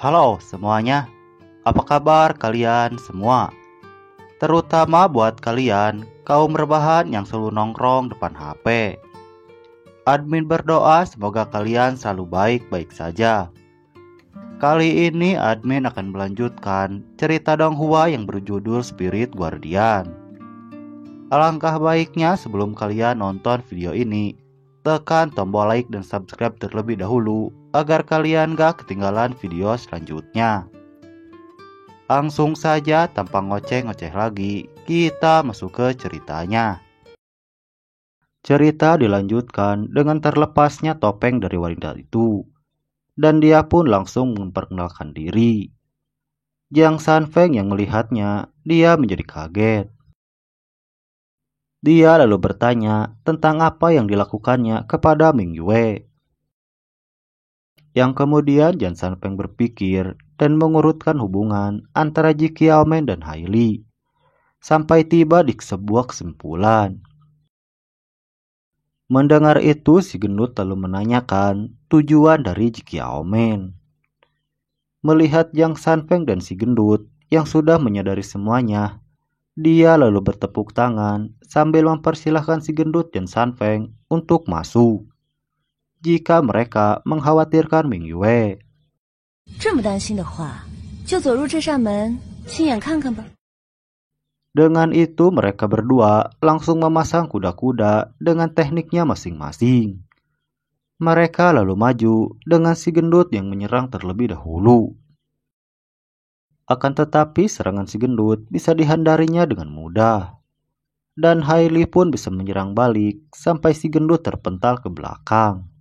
Halo semuanya, apa kabar kalian semua? Terutama buat kalian kaum rebahan yang selalu nongkrong depan HP. Admin berdoa semoga kalian selalu baik-baik saja. Kali ini admin akan melanjutkan cerita Donghua yang berjudul Spirit Guardian. Alangkah baiknya sebelum kalian nonton video ini, tekan tombol like dan subscribe terlebih dahulu agar kalian gak ketinggalan video selanjutnya. Langsung saja tanpa ngoceh-ngoceh lagi, kita masuk ke ceritanya. Cerita dilanjutkan dengan terlepasnya topeng dari wanita itu, dan dia pun langsung memperkenalkan diri. Jiang Sanfeng yang melihatnya, dia menjadi kaget. Dia lalu bertanya tentang apa yang dilakukannya kepada Ming Yue. Yang kemudian Jiang Sanfeng berpikir dan mengurutkan hubungan antara Ji Qiaomen dan Hailey, sampai tiba di sebuah kesimpulan. Mendengar itu, si gendut lalu menanyakan tujuan dari Ji Qiaomen. Melihat Jiang Sanfeng dan si gendut yang sudah menyadari semuanya, dia lalu bertepuk tangan sambil mempersilahkan si gendut dan Sanfeng untuk masuk jika mereka mengkhawatirkan Ming Yue. 这么担心的话，就走入这扇门，亲眼看看吧。 Dengan itu mereka berdua langsung memasang kuda-kuda dengan tekniknya masing-masing. Mereka lalu maju dengan si gendut yang menyerang terlebih dahulu. Akan tetapi serangan si gendut bisa dihindarinya dengan mudah. Dan Hailey pun bisa menyerang balik sampai si gendut terpental ke belakang.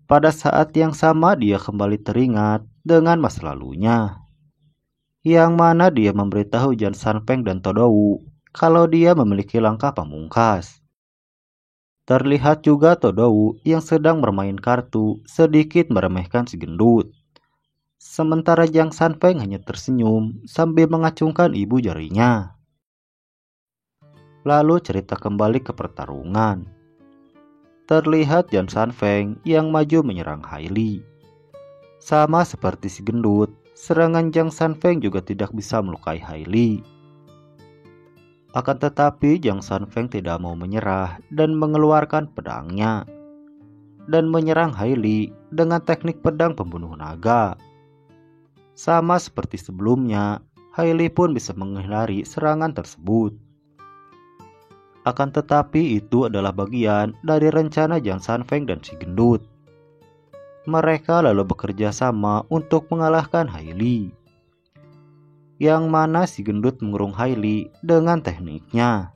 Pada saat yang sama dia kembali teringat dengan masa lalunya, yang mana dia memberitahu Jiang Sanfeng dan Todou kalau dia memiliki langkah pamungkas. Terlihat juga Todou yang sedang bermain kartu sedikit meremehkan si gendut. Sementara Jiang Sanfeng hanya tersenyum sambil mengacungkan ibu jarinya. Lalu cerita kembali ke pertarungan. Terlihat Jiang Sanfeng yang maju menyerang Hailey. Sama seperti si gendut, serangan Jiang Sanfeng juga tidak bisa melukai Hailey. Akan tetapi Jiang Sanfeng tidak mau menyerah dan mengeluarkan pedangnya dan menyerang Hailey dengan teknik pedang pembunuh naga. Sama seperti sebelumnya, Hailey pun bisa menghindari serangan tersebut. Akan tetapi itu adalah bagian dari rencana Jiang Sanfeng dan si gendut. Mereka lalu bekerja sama untuk mengalahkan Hailey, yang mana si gendut mengurung Hailey dengan tekniknya,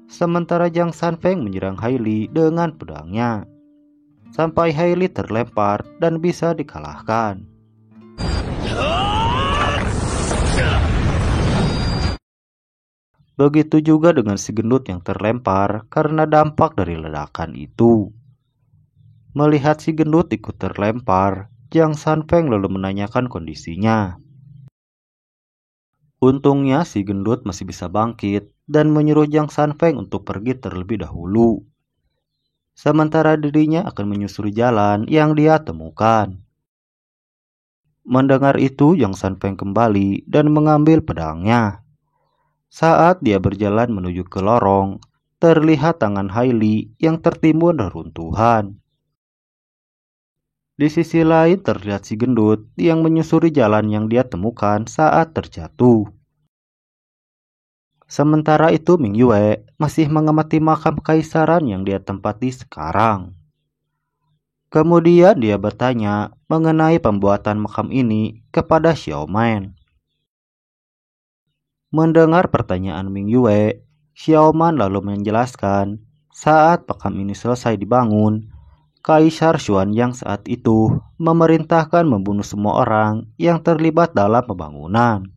sementara Jiang Sanfeng menyerang Hailey dengan pedangnya, sampai Hailey terlempar dan bisa dikalahkan. Begitu juga dengan si gendut yang terlempar karena dampak dari ledakan itu. Melihat si gendut ikut terlempar, Jiang Sanfeng lalu menanyakan kondisinya. Untungnya si gendut masih bisa bangkit dan menyuruh Jiang Sanfeng untuk pergi terlebih dahulu. Sementara dirinya akan menyusuri jalan yang dia temukan. Mendengar itu, Jiang Sanfeng kembali dan mengambil pedangnya. Saat dia berjalan menuju ke lorong, terlihat tangan Hailey yang tertimbun reruntuhan. Di sisi lain terlihat si gendut yang menyusuri jalan yang dia temukan saat terjatuh. Sementara itu Ming Yue masih mengamati makam kekaisaran yang dia tempati sekarang. Kemudian dia bertanya mengenai pembuatan makam ini kepada Xiaoman. Mendengar pertanyaan Ming Yue, Xiaoman lalu menjelaskan saat makam ini selesai dibangun, Kaisar Xuan yang saat itu memerintahkan membunuh semua orang yang terlibat dalam pembangunan,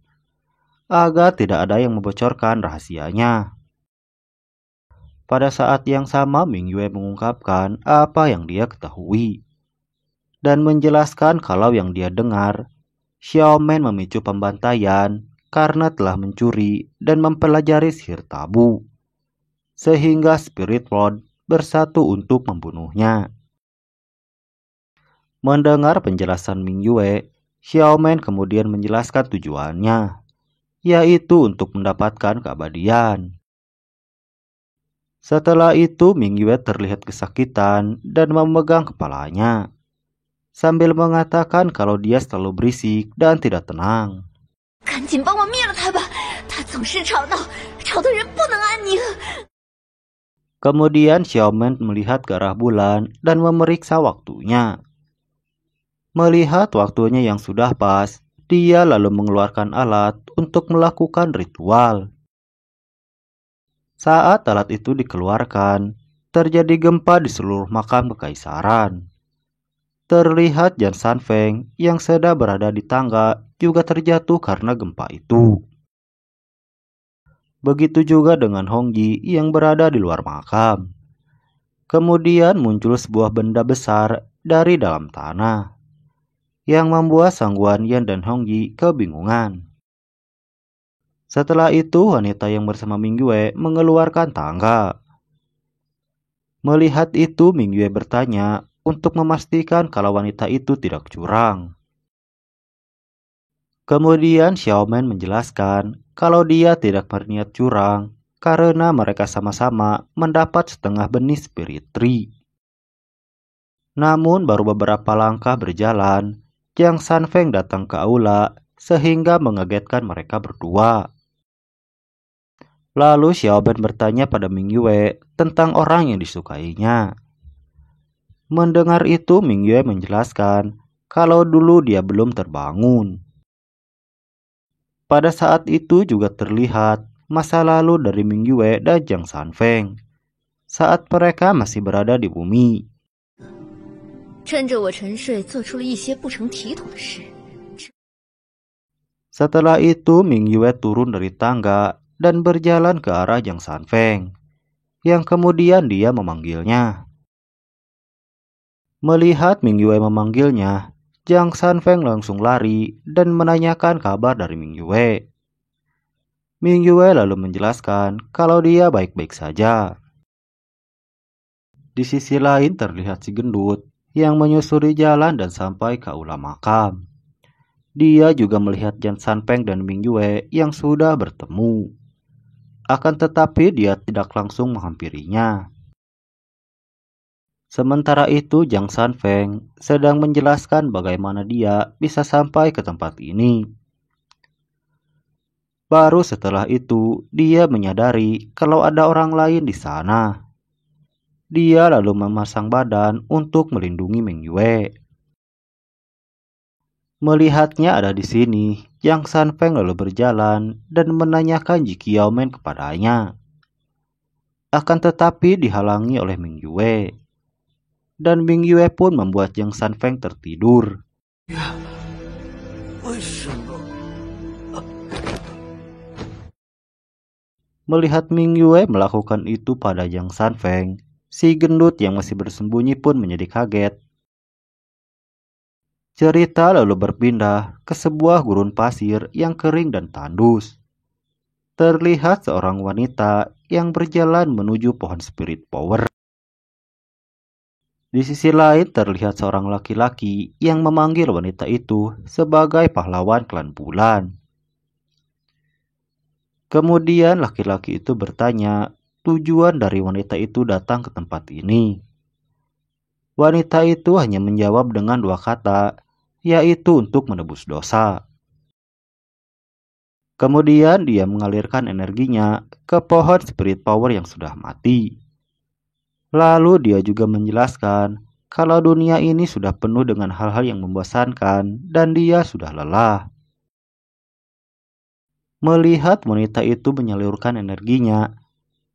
agar tidak ada yang membocorkan rahasianya. Pada saat yang sama Ming Yue mengungkapkan apa yang dia ketahui, dan menjelaskan kalau yang dia dengar, Xiaoman memicu pembantaian karena telah mencuri dan mempelajari sihir tabu, sehingga Spirit World bersatu untuk membunuhnya. Mendengar penjelasan Ming Yue, Xiaomen kemudian menjelaskan tujuannya, yaitu untuk mendapatkan keabadian. Setelah itu Mingyue terlihat kesakitan dan memegang kepalanya, sambil mengatakan kalau dia selalu berisik dan tidak tenang. 赶紧帮我灭了他吧，他总是吵闹，吵得人不能安宁。 Kemudian Xiaomen melihat ke arah bulan dan memeriksa waktunya. Melihat waktunya yang sudah pas, dia lalu mengeluarkan alat untuk melakukan ritual. Saat alat itu dikeluarkan, terjadi gempa di seluruh makam kekaisaran. Terlihat Jan Sanfeng yang sedang berada di tangga juga terjatuh karena gempa itu. Begitu juga dengan Hongji yang berada di luar makam. Kemudian muncul sebuah benda besar dari dalam tanah, yang membuat Sang Guanyan dan Hongji kebingungan. Setelah itu wanita yang bersama Mingyue mengeluarkan tangga. Melihat itu Mingyue bertanya untuk memastikan kalau wanita itu tidak curang. Kemudian Xiaomen menjelaskan kalau dia tidak berniat curang karena mereka sama-sama mendapat setengah benih spirit tree. Namun baru beberapa langkah berjalan, Jiang Sanfeng datang ke aula sehingga mengagetkan mereka berdua. Lalu Xiaoben bertanya pada Mingyue tentang orang yang disukainya. Mendengar itu Mingyue menjelaskan kalau dulu dia belum terbangun. Pada saat itu juga terlihat masa lalu dari Mingyue dan Jiang Sanfeng saat mereka masih berada di bumi. 趁着我沉睡，做出了一些不成体统的事。 Setelah itu Mingyue turun dari tangga dan berjalan ke arah Jiang Sanfeng, yang kemudian dia memanggilnya. Melihat Mingyue memanggilnya, Jiang Sanfeng langsung lari dan menanyakan kabar dari Mingyue. Mingyue lalu menjelaskan kalau dia baik-baik saja. Di sisi lain terlihat si gendut yang menyusuri jalan dan sampai ke aula makam. Dia juga melihat Jiang Sanfeng dan Mingyue yang sudah bertemu. Akan tetapi dia tidak langsung menghampirinya. Sementara itu Jiang Sanfeng sedang menjelaskan bagaimana dia bisa sampai ke tempat ini. Baru setelah itu dia menyadari kalau ada orang lain di sana. Dia lalu memasang badan untuk melindungi Mingyue. Melihatnya ada di sini, Jiang Sanfeng lalu berjalan dan menanyakan Ji Qiaomen kepadanya. Akan tetapi dihalangi oleh Mingyue. Dan Mingyue pun membuat Jiang Sanfeng tertidur. Melihat Mingyue melakukan itu pada Jiang Sanfeng, si gendut yang masih bersembunyi pun menjadi kaget. Cerita lalu berpindah ke sebuah gurun pasir yang kering dan tandus. Terlihat seorang wanita yang berjalan menuju pohon spirit power. Di sisi lain terlihat seorang laki-laki yang memanggil wanita itu sebagai pahlawan klan bulan. Kemudian laki-laki itu bertanya tujuan dari wanita itu datang ke tempat ini. Wanita itu hanya menjawab dengan dua kata, yaitu untuk menebus dosa. Kemudian dia mengalirkan energinya ke pohon spirit power yang sudah mati. Lalu dia juga menjelaskan kalau dunia ini sudah penuh dengan hal-hal yang membosankan dan dia sudah lelah. Melihat wanita itu menyalurkan energinya,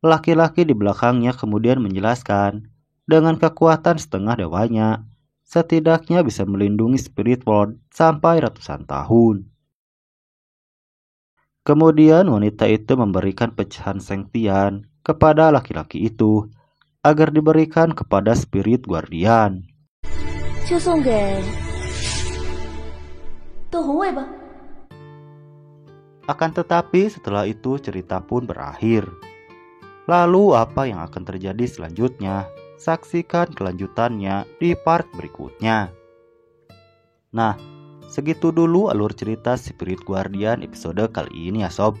laki-laki di belakangnya kemudian menjelaskan dengan kekuatan setengah dewanya, setidaknya bisa melindungi spirit world sampai ratusan tahun. Kemudian wanita itu memberikan pecahan sengtian kepada laki-laki itu agar diberikan kepada spirit guardian. 就送给窦红卫吧。 Akan tetapi setelah itu cerita pun berakhir. Lalu apa yang akan terjadi selanjutnya? Saksikan kelanjutannya di part berikutnya. Nah, Segitu dulu alur cerita Spirit Guardian episode kali ini ya sob.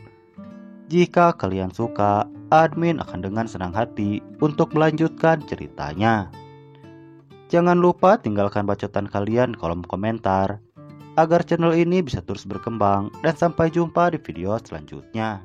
Jika kalian suka, admin akan dengan senang hati untuk melanjutkan ceritanya. Jangan lupa tinggalkan bacotan kalian di kolom komentar agar channel ini bisa terus berkembang, dan sampai jumpa di video selanjutnya.